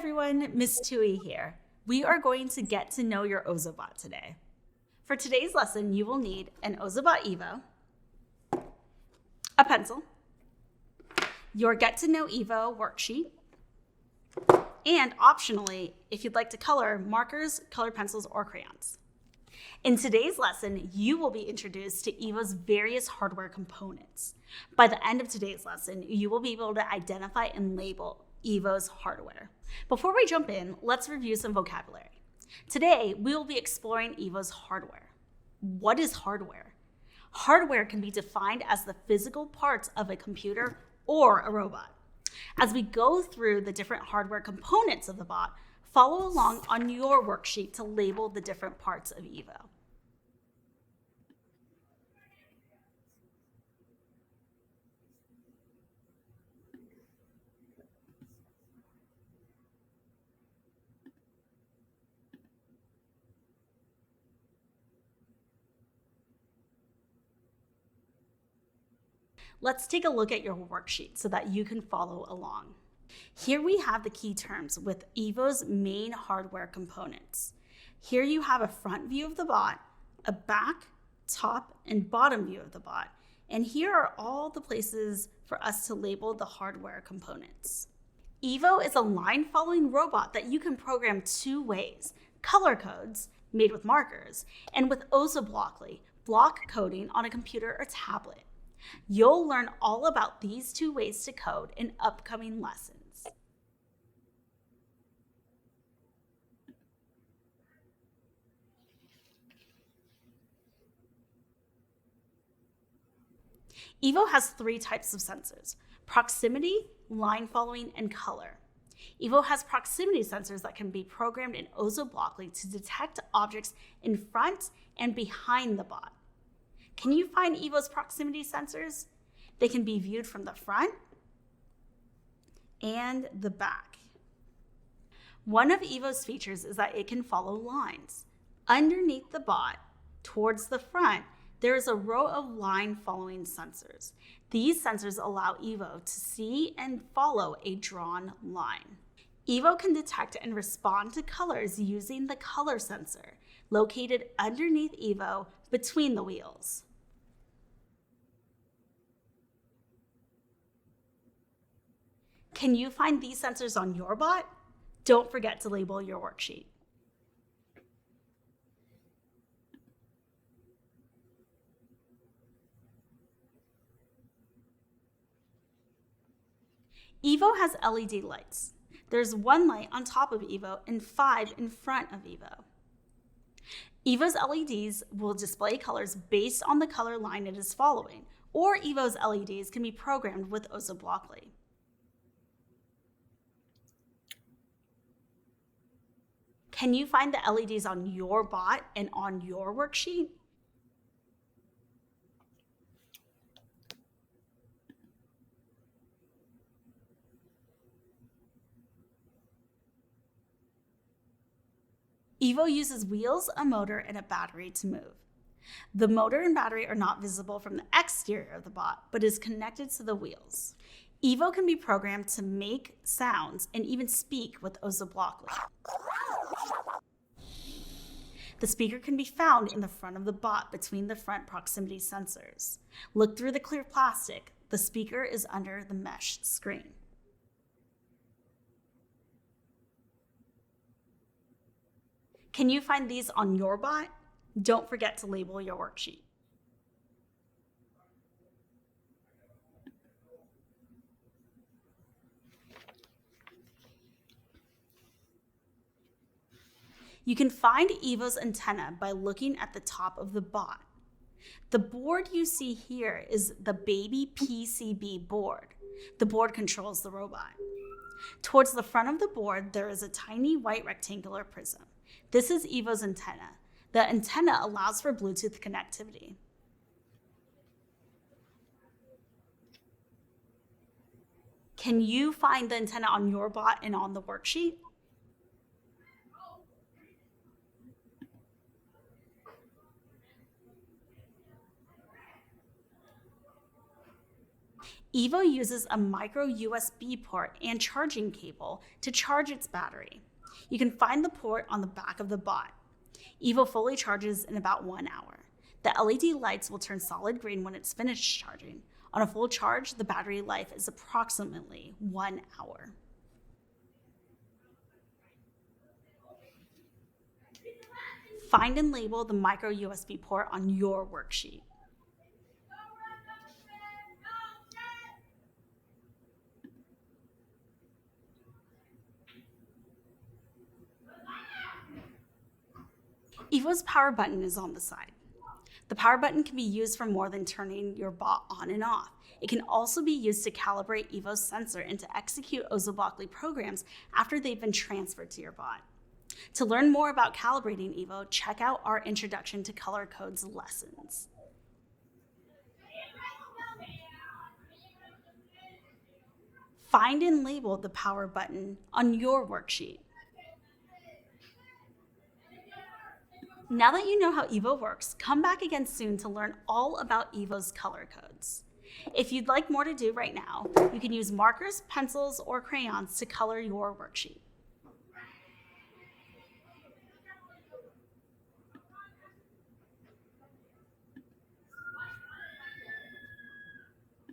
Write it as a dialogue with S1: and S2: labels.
S1: everyone, Miss Tui here. We are going to get to know your Ozobot today. For today's lesson, you will need an Ozobot Evo, a pencil, your Get to Know Evo worksheet, and optionally, if you'd like to color, markers, colored pencils, or crayons. In today's lesson, you will be introduced to Evo's various hardware components. By the end of today's lesson, you will be able to identify and label Evo's hardware. Before we jump in, let's review some vocabulary. Today, we will be exploring Evo's hardware. What is hardware? Hardware can be defined as the physical parts of a computer or a robot. As we go through the different hardware components of the bot, follow along on your worksheet to label the different parts of Evo. Let's take a look at your worksheet so that you can follow along. Here we have the key terms with Evo's main hardware components. Here you have a front view of the bot, a back, top, and bottom view of the bot, and here are all the places for us to label the hardware components. Evo is a line-following robot that you can program two ways: color codes, made with markers, and with Ozobot, block coding on a computer or tablet. You'll learn all about these two ways to code in upcoming lessons. Evo has three types of sensors: proximity, line following, and color. Evo has proximity sensors that can be programmed in Ozobot to detect objects in front and behind the bot. Can you find Evo's proximity sensors? They can be viewed from the front and the back. One of Evo's features is that it can follow lines. Underneath the bot, towards the front, there is a row of line-following sensors. These sensors allow Evo to see and follow a drawn line. Evo can detect and respond to colors using the color sensor, located underneath Evo between the wheels. Can you find these sensors on your bot? Don't forget to label your worksheet. Evo has LED lights. There's one light on top of Evo and 5 in front of Evo. Evo's LEDs will display colors based on the color line it is following, or Evo's LEDs can be programmed with Ozobot. Can you find the LEDs on your bot and on your worksheet? Evo uses wheels, a motor, and a battery to move. The motor and battery are not visible from the exterior of the bot, but is connected to the wheels. Evo can be programmed to make sounds and even speak with Ozobot. The speaker can be found in the front of the bot between the front proximity sensors. Look through the clear plastic. The speaker is under the mesh screen. Can you find these on your bot? Don't forget to label your worksheet. You can find Evo's antenna by looking at the top of the bot. The board you see here is the baby PCB board. The board controls the robot. Towards the front of the board, there is a tiny white rectangular prism. This is Evo's antenna. The antenna allows for Bluetooth connectivity. Can you find the antenna on your bot and on the worksheet? Evo uses a micro USB port and charging cable to charge its battery. You can find the port on the back of the bot. Evo fully charges in about 1 hour. The LED lights will turn solid green when it's finished charging. On a full charge, the battery life is approximately 1 hour. Find and label the micro USB port on your worksheet. Evo's power button is on the side. The power button can be used for more than turning your bot on and off. It can also be used to calibrate Evo's sensor and to execute Ozobot programs after they've been transferred to your bot. To learn more about calibrating Evo, check out our Introduction to Color Codes lessons. Find and label the power button on your worksheet. Now that you know how Evo works, come back again soon to learn all about Evo's color codes. If you'd like more to do right now, you can use markers, pencils, or crayons to color your worksheet.